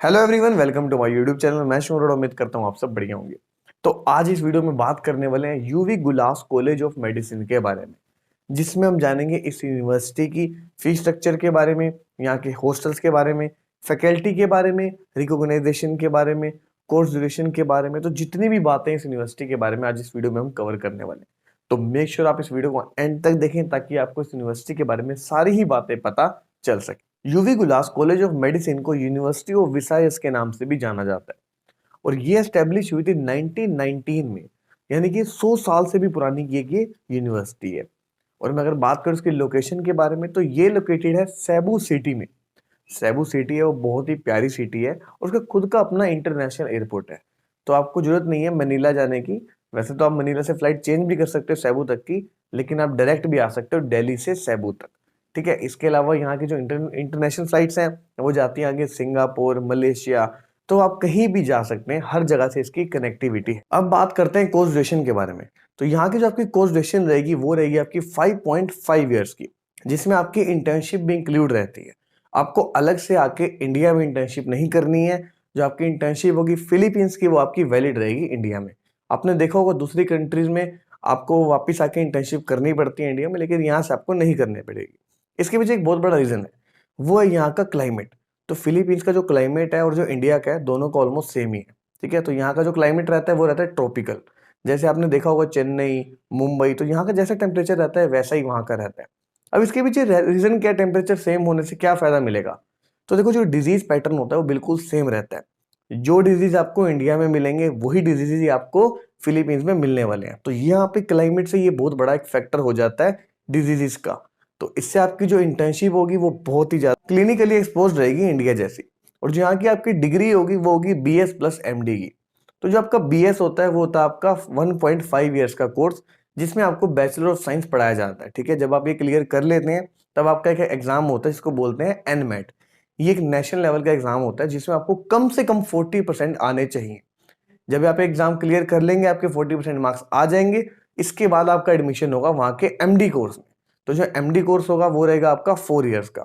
Hello everyone, welcome to my YouTube channel. मैं शुभ और उम्मीद करता हूँ आप सब बढ़िया होंगे। तो आज इस वीडियो में बात करने वाले हैं यूवी गुलास कॉलेज ऑफ मेडिसिन के बारे में, जिसमें हम जानेंगे इस यूनिवर्सिटी की फीस स्ट्रक्चर के बारे में, यहाँ के हॉस्टल्स के बारे में, फैकल्टी के बारे में, रिकॉग्नाइजेशन के बारे में, कोर्स ड्यूरेशन के बारे में। तो जितनी भी बातें इस यूनिवर्सिटी के बारे में आज इस वीडियो में हम कवर करने वाले हैं। तो मेक श्योर आप इस वीडियो को एंड तक देखें ताकि आपको इस यूनिवर्सिटी के बारे में सारी ही बातें पता चल सके। यूवी गुलास कॉलेज ऑफ मेडिसिन को यूनिवर्सिटी ऑफ विसायस के नाम से भी जाना जाता है और ये एस्टेब्लिश हुई थी 1919 में, यानी कि 100 साल से भी पुरानी ये यूनिवर्सिटी है। और मैं अगर बात करूं इसके लोकेशन के बारे में तो ये लोकेटेड है सेबू सिटी में। सेबू सिटी है वो बहुत ही प्यारी सिटी है और उसका खुद का अपना इंटरनेशनल एयरपोर्ट है। तो आपको जरूरत नहीं है मनीला जाने की। वैसे तो आप मनीला से फ्लाइट चेंज भी कर सकते हो सेबू तक की, लेकिन आप डायरेक्ट भी आ सकते हो दिल्ली से सेबू तक। ठीक है, इसके अलावा यहाँ की जो इंटरनेशनल फ्लाइट्स हैं वो जाती हैं आगे सिंगापुर, मलेशिया। तो आप कहीं भी जा सकते हैं, हर जगह से इसकी कनेक्टिविटी है। अब बात करते हैं कोर्स ड्यूरेशन के बारे में। तो यहाँ की जो आपकी कोर्स ड्यूरेशन रहेगी वो रहेगी आपकी 5.5 ईयर्स की, जिसमें आपकी इंटर्नशिप भी इंक्लूड रहती है। आपको अलग से आके इंडिया में इंटर्नशिप नहीं करनी है। जो आपकी इंटर्नशिप होगी फिलीपींस की वो आपकी वैलिड रहेगी इंडिया में। आपने देखा होगा दूसरी कंट्रीज में आपको वापस आके इंटर्नशिप करनी पड़ती है इंडिया में, लेकिन यहाँ से आपको नहीं करनी पड़ेगी। इसके पीछे एक बहुत बड़ा रीजन है, वो है यहाँ का क्लाइमेट। तो फिलीपींस का जो क्लाइमेट है और जो इंडिया का है दोनों का ऑलमोस्ट सेम ही है। ठीक है, तो यहाँ का जो क्लाइमेट रहता है वो रहता है ट्रॉपिकल। जैसे आपने देखा होगा चेन्नई, मुंबई, तो यहाँ का जैसा टेम्परेचर रहता है वैसा ही वहाँ का रहता है। अब इसके पीछे रीजन क्या, टेम्परेचर सेम होने से क्या फायदा मिलेगा? तो देखो, जो डिजीज पैटर्न होता है वो बिल्कुल सेम रहता है। जो डिजीज आपको इंडिया में मिलेंगे वही डिजीज ही आपको फिलीपींस में मिलने वाले हैं। तो यहाँ पे क्लाइमेट से ये बहुत बड़ा एक फैक्टर हो जाता है डिजीजेस का। तो इससे आपकी जो इंटर्नशिप होगी वो बहुत ही ज्यादा क्लिनिकली एक्सपोज रहेगी इंडिया जैसी। और जो यहाँ की आपकी डिग्री होगी वो होगी BS प्लस MD की। तो जो आपका BS होता है वो होता है आपका 1.5 ईयर्स का कोर्स, जिसमें आपको बैचलर ऑफ साइंस पढ़ाया जाता है। ठीक है, जब आप ये क्लियर कर लेते हैं तब आपका एक एग्जाम होता है जिसको बोलते हैं NMAT। ये एक नेशनल लेवल का एग्जाम होता है जिसमें आपको कम से कम 40% आने चाहिए। जब आप एग्जाम क्लियर कर लेंगे, आपके 40% मार्क्स आ जाएंगे, इसके बाद आपका एडमिशन होगा वहां के MD कोर्स में। तो जो MD कोर्स होगा वो रहेगा आपका 4 ईयर्स का।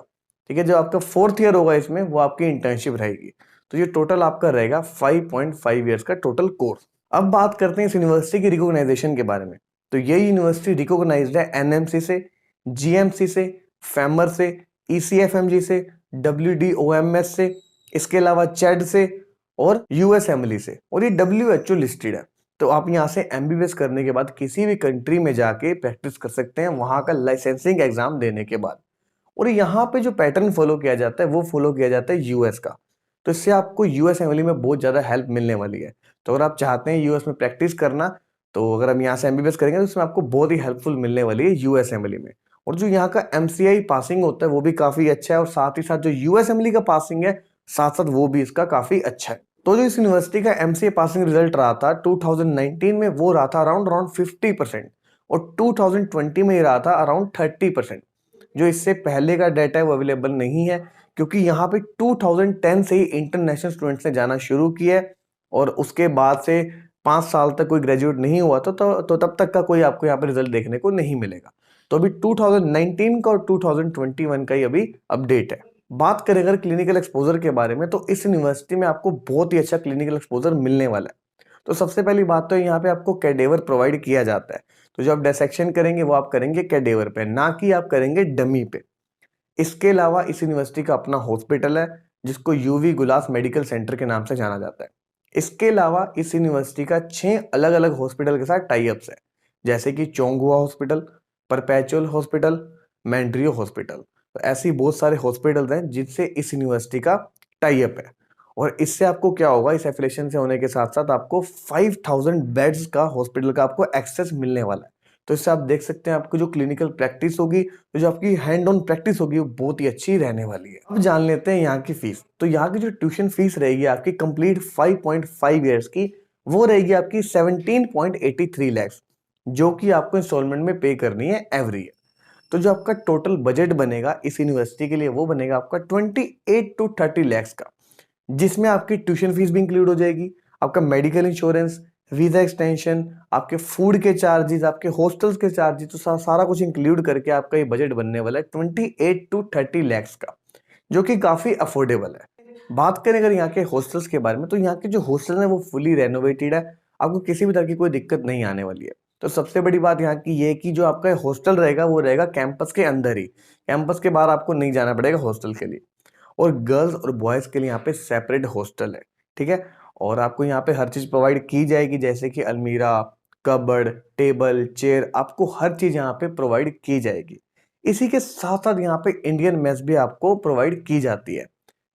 ठीक है, जो आपका 4th ईयर होगा इसमें वो आपकी इंटर्नशिप रहेगी। तो ये टोटल आपका रहेगा 5.5 ईयर्स का टोटल कोर्स। अब बात करते हैं इस यूनिवर्सिटी की रिकॉग्नाइजेशन के बारे में। तो ये यूनिवर्सिटी रिकॉग्नाइज्ड है NMC से, GMC से, फेमर से, ECFMG से, WDOMS से, इसके अलावा चैड से और USMLE से, और ये WHO लिस्टेड है। तो आप यहाँ से MBBS करने के बाद किसी भी कंट्री में जाके प्रैक्टिस कर सकते हैं वहां का लाइसेंसिंग एग्जाम देने के बाद। और यहाँ पे जो पैटर्न फॉलो किया जाता है वो फॉलो किया जाता है US का। तो इससे आपको USMLE में बहुत ज्यादा हेल्प मिलने वाली है। तो अगर आप चाहते हैं US में प्रैक्टिस करना, तो अगर हम यहाँ से MBBS करेंगे तो इसमें आपको बहुत ही हेल्पफुल मिलने वाली है USMLE में। और जो यहाँ का MCI पासिंग होता है वो भी काफी अच्छा है, और साथ ही साथ जो USMLE का पासिंग है साथ साथ वो भी इसका काफी अच्छा है। तो जो इस यूनिवर्सिटी का MCA पासिंग रिजल्ट रहा था 2019 में, वो रहा था अराउंड 50%, और 2020 में ये रहा था अराउंड 30%। जो इससे पहले का डाटा है वो अवेलेबल नहीं है, क्योंकि यहाँ पे 2010 से ही इंटरनेशनल स्टूडेंट्स ने जाना शुरू किया है, और उसके बाद से 5 साल तक कोई ग्रेजुएट नहीं हुआ तो तब तक का कोई आपको यहाँ पे रिजल्ट देखने को नहीं मिलेगा। तो अभी 2019 का और 2021 का ही अभी अपडेट है। बात करें अगर क्लिनिकल एक्सपोजर के बारे में, तो इस यूनिवर्सिटी में आपको बहुत ही अच्छा क्लिनिकल एक्सपोजर मिलने वाला है। तो सबसे पहली बात तो यहाँ पे आपको कैडेवर प्रोवाइड किया जाता है। तो जो आप डिसेक्शन करेंगे वो आप करेंगे कैडेवर पे, ना कि आप करेंगे डमी पे। इसके अलावा इस यूनिवर्सिटी का अपना हॉस्पिटल है जिसको यूवी गुलास मेडिकल सेंटर के नाम से जाना जाता है। इसके अलावा इस यूनिवर्सिटी का 6 अलग अलग हॉस्पिटल के साथ टाई अप्स है, जैसे कि चोंगुआ हॉस्पिटल, परपेचुअल हॉस्पिटल, मैंड्रियो हॉस्पिटल। तो ऐसी बहुत सारे हॉस्पिटल हैं जिनसे इस यूनिवर्सिटी का टाई अप है। और इससे आपको क्या होगा, इस एफिलिएशन से होने के साथ साथ आपको 5000 बेड्स का हॉस्पिटल का आपको एक्सेस मिलने वाला है। तो इससे आप देख सकते हैं आपकी जो क्लिनिकल प्रैक्टिस होगी, तो जो आपकी हैंड ऑन प्रैक्टिस होगी वो बहुत ही अच्छी रहने वाली है। अब जान लेते हैं यहाँ की फीस। तो यहाँ की जो ट्यूशन फीस रहेगी आपकी कंप्लीट 5.5 ईयर्स की, वो रहेगी आपकी 17.83 लाख, जो कि आपको इंस्टॉलमेंट में पे करनी है एवरी ईयर। तो जो आपका टोटल बजट बनेगा इस यूनिवर्सिटी के लिए वो बनेगा आपका 28 to 30 लाख का, जिसमें आपकी ट्यूशन फीस भी इंक्लूड हो जाएगी, आपका मेडिकल इंश्योरेंस, वीजा एक्सटेंशन, आपके फूड के चार्जेस, आपके हॉस्टल्स के चार्जेस, तो सारा कुछ इंक्लूड करके आपका ये बजट बनने वाला है 28 to 30 लाख का, जो कि काफी अफोर्डेबल है। बात करें अगर यहाँ के हॉस्टल्स के बारे में, तो यहाँ के जो हॉस्टल है वो फुली रेनोवेटेड है। आपको किसी भी तरह की कोई दिक्कत नहीं आने वाली है। तो सबसे बड़ी बात यहाँ की ये है कि जो आपका हॉस्टल रहेगा वो रहेगा कैंपस के अंदर ही, कैंपस के बाहर आपको नहीं जाना पड़ेगा हॉस्टल के लिए। और गर्ल्स और बॉयज़ के लिए यहाँ पे सेपरेट हॉस्टल है, ठीक है? और आपको यहाँ पे हर चीज़ प्रोवाइड की जाएगी, जैसे कि अलमीरा, कबर्ड, टेबल, चेयर, आपको हर चीज़ यहाँ पे प्रोवाइड की जाएगी। इसी के साथ-साथ यहाँ पे इंडियन मेस भी आपको प्रोवाइड की जाती है,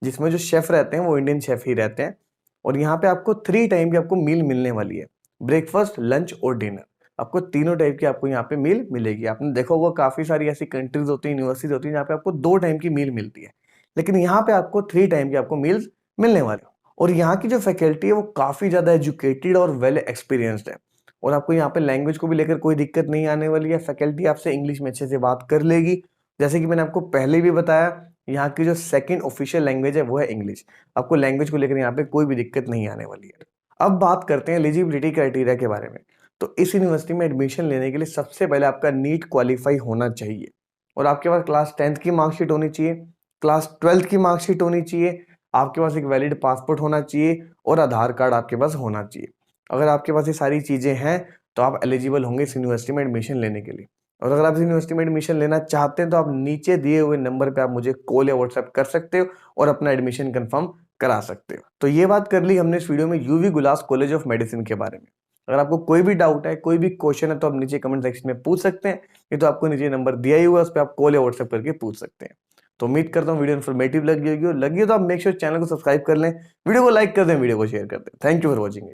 जिसमें जो शेफ़ रहते हैं वो इंडियन शेफ़ ही रहते हैं। और यहाँ पे आपको 3 टाइम की आपको मील मिलने वाली है, ब्रेकफ़ास्ट, लंच और डिनर। आपको तीनों टाइप की आपको यहाँ पे मील मिलेगी। आपने देखा होगा काफ़ी सारी ऐसी कंट्रीज़ होती हैं, यूनिवर्सिटीज़ होती हैं, जहाँ पे आपको 2 टाइम की मील मिलती है। लेकिन यहाँ पे आपको 3 टाइम की आपको मील्स मिलने वाली है। और यहाँ की जो फैकल्टी है वो काफ़ी ज़्यादा एजुकेटेड और वेल एक्सपीरियंस्ड है। और आपको यहाँ पे लैंग्वेज को भी लेकर कोई दिक्कत नहीं आने वाली है। फैकल्टी आपसे इंग्लिश में अच्छे से बात कर लेगी। जैसे कि मैंने आपको पहले भी बताया, यहाँ की जो सेकंड ऑफिशियल लैंग्वेज है वो है इंग्लिश। आपको लैंग्वेज को लेकर यहाँ पे कोई भी दिक्कत नहीं आने वाली है। अब बात करते हैं एलिजिबिलिटी क्राइटेरिया के बारे में। तो इस यूनिवर्सिटी में एडमिशन लेने के लिए सबसे पहले आपका नीट क्वालीफाई होना चाहिए और आपके पास क्लास 10th की मार्कशीट होनी चाहिए, क्लास 12th की मार्कशीट होनी चाहिए, आपके पास एक वैलिड पासपोर्ट होना चाहिए और आधार कार्ड आपके पास होना चाहिए। अगर आपके पास ये सारी चीज़ें हैं, तो आप एलिजिबल होंगे इस यूनिवर्सिटी में एडमिशन लेने के लिए। और अगर आप इस यूनिवर्सिटी में एडमिशन लेना चाहते हैं, तो आप नीचे दिए हुए नंबर पे आप मुझे कॉल या व्हाट्सएप कर सकते हो और अपना एडमिशन कन्फर्म करा सकते हो। तो ये बात कर ली हमने इस वीडियो में यूवी गुलास कॉलेज ऑफ मेडिसिन के बारे में। अगर आपको कोई भी डाउट है, कोई भी क्वेश्चन है, तो आप नीचे कमेंट सेक्शन में पूछ सकते हैं। नहीं तो आपको नीचे नंबर दिया ही हुआ है, उस पे आप कॉल या व्हाट्सएप करके पूछ सकते हैं। तो उम्मीद करता हूँ वीडियो इन्फॉर्मेटिव लगी होगी, और लगी हो तो आप मेक श्योर चैनल को सब्सक्राइब कर लें, वीडियो को लाइक कर दें, वीडियो को शेयर कर दें। Thank you for watching.